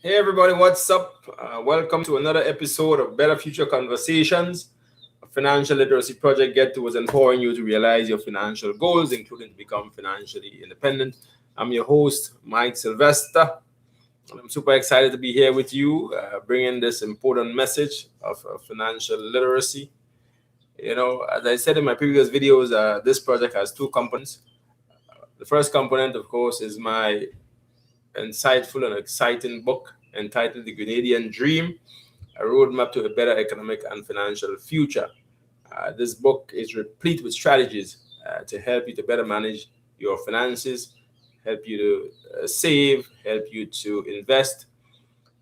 Hey everybody, what's up? Welcome to another episode of Better Future Conversations, a financial literacy project get towards empowering you to realize your financial goals, including to become financially independent. I'm your host, Mike Sylvester, and I'm super excited to be here with you, bringing this important message of financial literacy. As I said in my previous videos, this project has two components. The first component, of course, is my insightful and exciting book entitled The Grenadian Dream, a roadmap to a better economic and financial future. This book is replete with strategies to help you to better manage your finances, help you to save, help you to invest,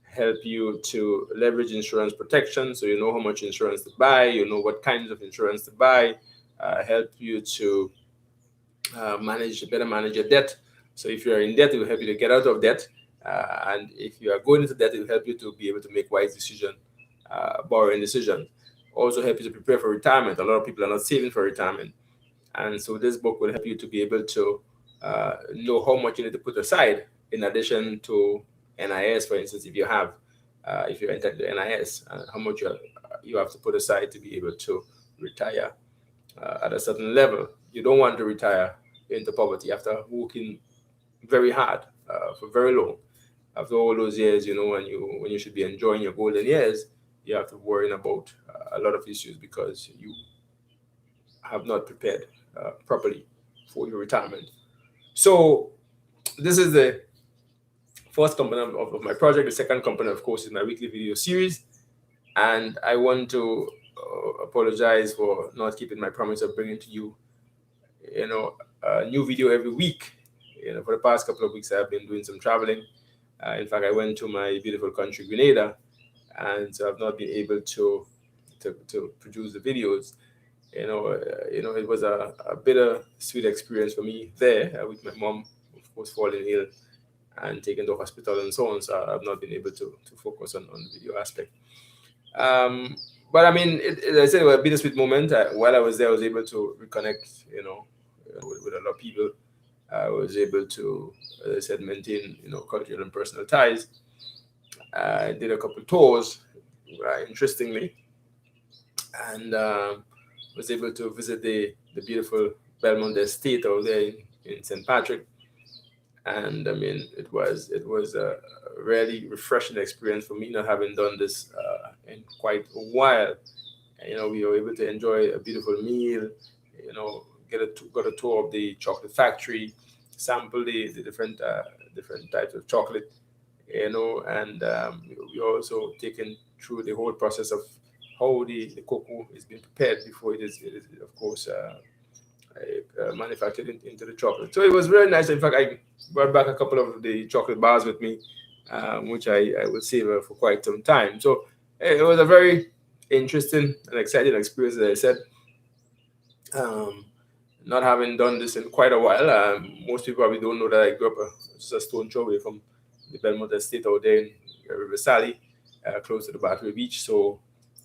help you to leverage insurance protection so you know how much insurance to buy, you know what kinds of insurance to buy, help you to better manage your debt. So if you're in debt, it will help you to get out of debt. And if you are going into debt, it will help you to be able to make wise decisions, borrowing decisions. Also help you to prepare for retirement. A lot of people are not saving for retirement. And so this book will help you to be able to know how much you need to put aside in addition to NIS, for instance, if you're entitled to NIS, how much you have to put aside to be able to retire at a certain level. You don't want to retire into poverty after working very hard for very long. After all those years, when you should be enjoying your golden years, you have to worry about a lot of issues because you have not prepared properly for your retirement. So this is the first component of my project. The second component, of course, is my weekly video series. And I want to apologize for not keeping my promise of bringing to you, a new video every week. For the past couple of weeks, I've been doing some traveling. In fact, I went to my beautiful country, Grenada, and so I've not been able to produce the videos. It was a bittersweet experience for me there with my mom, of course, falling ill and taken to hospital and so on. So I've not been able to focus on the video aspect. But I mean, as I said, it was a bittersweet moment. While I was there, I was able to reconnect, with a lot of people. I was able to, as I said, maintain, cultural and personal ties. I did a couple of tours, interestingly, and was able to visit the beautiful Belmont Estate out there in St. Patrick. And I mean, it was a really refreshing experience for me, not having done this in quite a while. And, we were able to enjoy a beautiful meal, got a tour of the chocolate factory, sample the different types of chocolate, and we also taken through the whole process of how the cocoa is being prepared before it is of course manufactured into the chocolate. So it was very nice. In fact, I brought back a couple of the chocolate bars with me, which I will savor for quite some time. So it was a very interesting and exciting experience, as I said. Not having done this in quite a while. Most people probably don't know that I grew up just a stone throw away from the Belmont Estate out there in River Sally, close to the Battery Beach. So,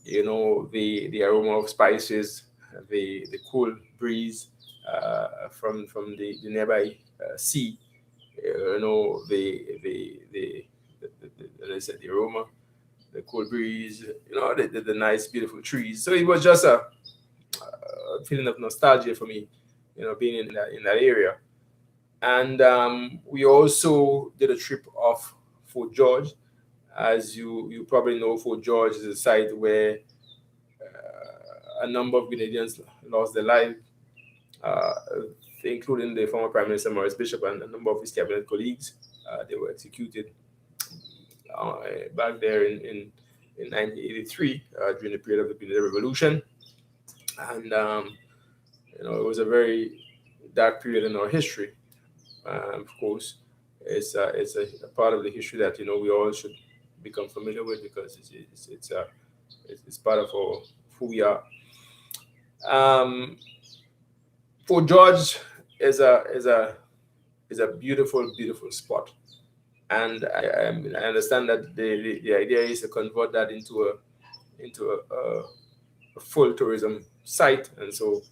the aroma of spices, the cool breeze from the nearby sea, as I said, the aroma, the cool breeze, the nice, beautiful trees. So it was just a feeling of nostalgia for me, being in that area. And we also did a trip off Fort George. As you probably know, Fort George is a site where a number of Canadians lost their life, including the former Prime Minister Maurice Bishop and a number of his cabinet colleagues. They were executed back there in 1983 during the period of the Canadian Revolution. And it was a very dark period in our history. Of course, it's a part of the history that we all should become familiar with because it's part of who we are. Fort George is a beautiful spot, and I understand that the idea is to convert that into a full tourism site, and so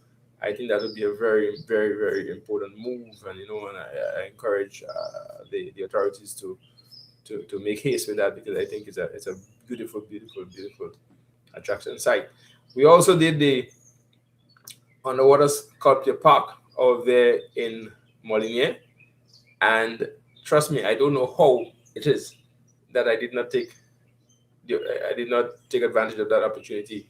I think that would be a very, very, very important move, and I encourage the authorities to to make haste with that, because I think it's a beautiful, beautiful, beautiful attraction site. We also did the underwater sculpture park out there in Molinier, and trust me, I don't know how it is that I did not take advantage of that opportunity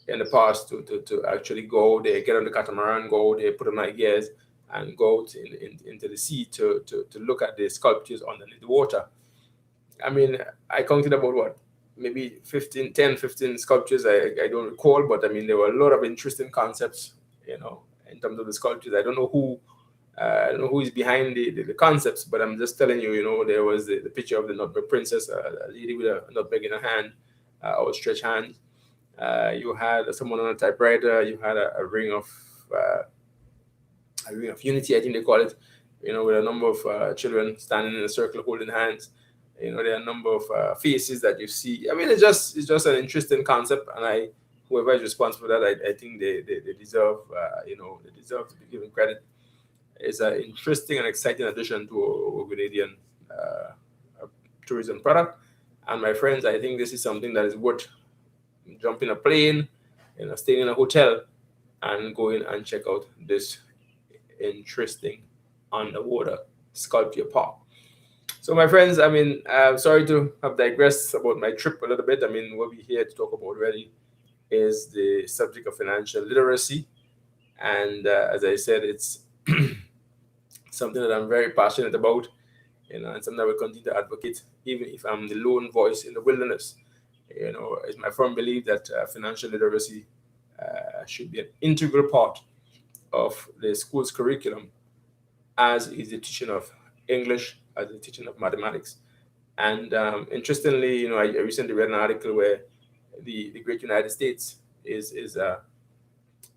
in the past to actually go there, get on the catamaran, go there, put on my gears, and go out into the sea to look at the sculptures underneath the water. I mean, I counted about what, maybe 15 sculptures. I don't recall, but I mean, there were a lot of interesting concepts, in terms of the sculptures. I don't know who is behind the concepts, but I'm just telling you, there was the picture of the Nutmeg Princess, a lady with a nutmeg in her hand, outstretched hand. You had someone on a typewriter. You had a ring of unity, I think they call it, with a number of children standing in a circle holding hands. There are a number of faces that you see. I mean, it's just an interesting concept, and whoever is responsible for that, I think they deserve, they deserve to be given credit. It's an interesting and exciting addition to our Grenadian tourism product. And my friends, I think this is something that is worth jumping a plane, staying in a hotel, and going and check out this interesting underwater sculpture park. So, my friends, I mean, I'm sorry to have digressed about my trip a little bit. I mean, what we're here to talk about really is the subject of financial literacy. And as I said, it's something that I'm very passionate about, and something I will continue to advocate, even if I'm the lone voice in the wilderness. It's my firm belief that financial literacy should be an integral part of the school's curriculum, as is the teaching of English, as the teaching of mathematics. And interestingly, I recently read an article where the great United States is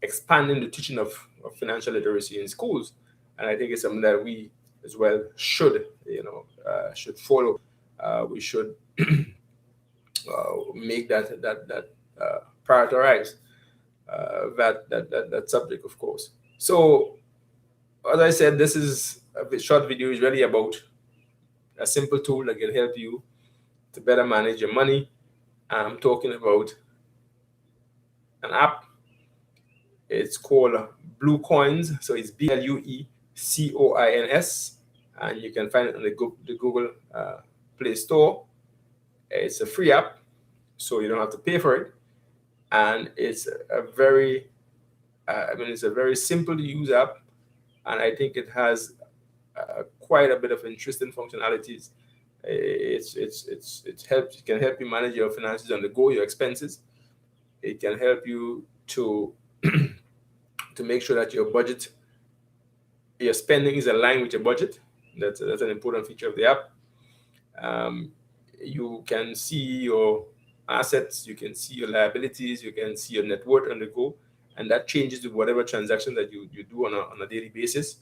expanding the teaching of financial literacy in schools, and I think it's something that we as well should follow. We should make that prioritize that subject, of course. So, as I said, this is a short video is really about a simple tool that can help you to better manage your money. I'm talking about an app. It's called Blue Coins. So it's BLUECOINS, and you can find it on the Google Play Store. It's a free app, so you don't have to pay for it, and it's a very simple to use app, and I think it has quite a bit of interesting functionalities. It can help you manage your finances on the go, your expenses. It can help you to make sure that your spending is aligned with your budget. That's an important feature of the app. You can see your assets, you can see your liabilities, you can see your net worth on the go, and that changes with whatever transaction that you do on a daily basis.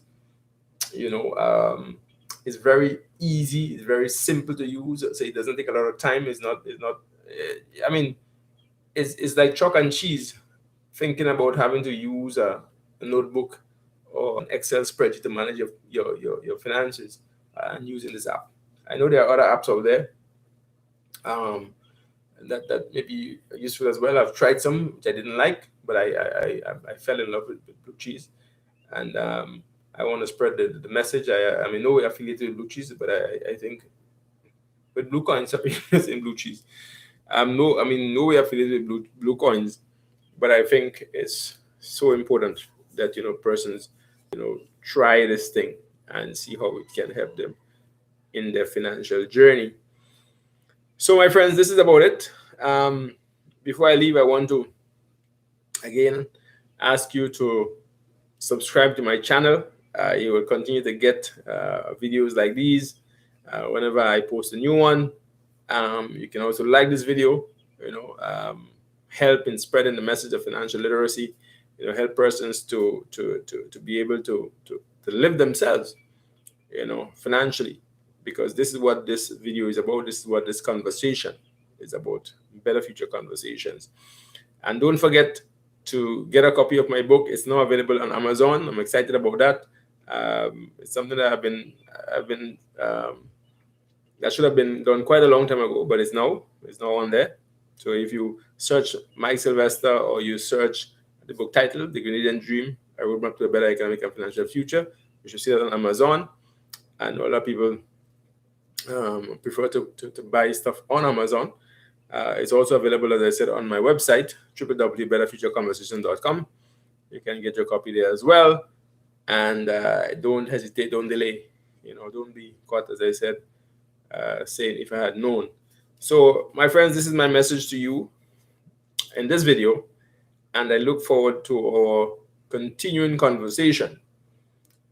It's very easy, it's very simple to use, so it doesn't take a lot of time. It's like chalk and cheese, thinking about having to use a notebook or an Excel spreadsheet to manage your finances and using this app. I know there are other apps out there that may be useful as well. I've tried some which I didn't like, but I fell in love with Blue Cheese, and I want to spread the message. I'm in no way affiliated with Blue Cheese, but I think with Blue Coins, sorry, in Blue Cheese. No way affiliated with Blue Coins, but I think it's so important that persons try this thing and see how it can help them in their financial journey. So, my friends, this is about it. Before I leave, I want to again ask you to subscribe to my channel. You will continue to get videos like these whenever I post a new one. You can also like this video, help in spreading the message of financial literacy, help persons to be able to live themselves, financially, because this is what this video is about. This is what this conversation is about, better future conversations. And don't forget to get a copy of my book. It's now available on Amazon. I'm excited about that. It's something that I've been That should have been done quite a long time ago, but it's now on there. So if you search Mike Sylvester or you search the book title, The Grenadian Dream, A Roadmap to a Better Economic and Financial Future, you should see that on Amazon. And a lot of people prefer to buy stuff on Amazon. It's also available, as I said, on my website, www.betterfutureconversation.com. You can get your copy there as well. And don't hesitate, don't delay. Don't be caught, as I said, saying if I had known. So, my friends, this is my message to you in this video, and I look forward to our continuing conversation.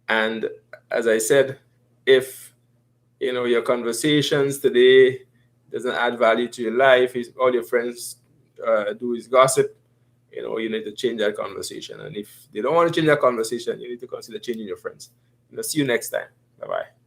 And as I said, if your conversations today doesn't add value to your life, if all your friends do is gossip, you need to change that conversation. And if they don't want to change that conversation, you need to consider changing your friends. See you next time. Bye-bye.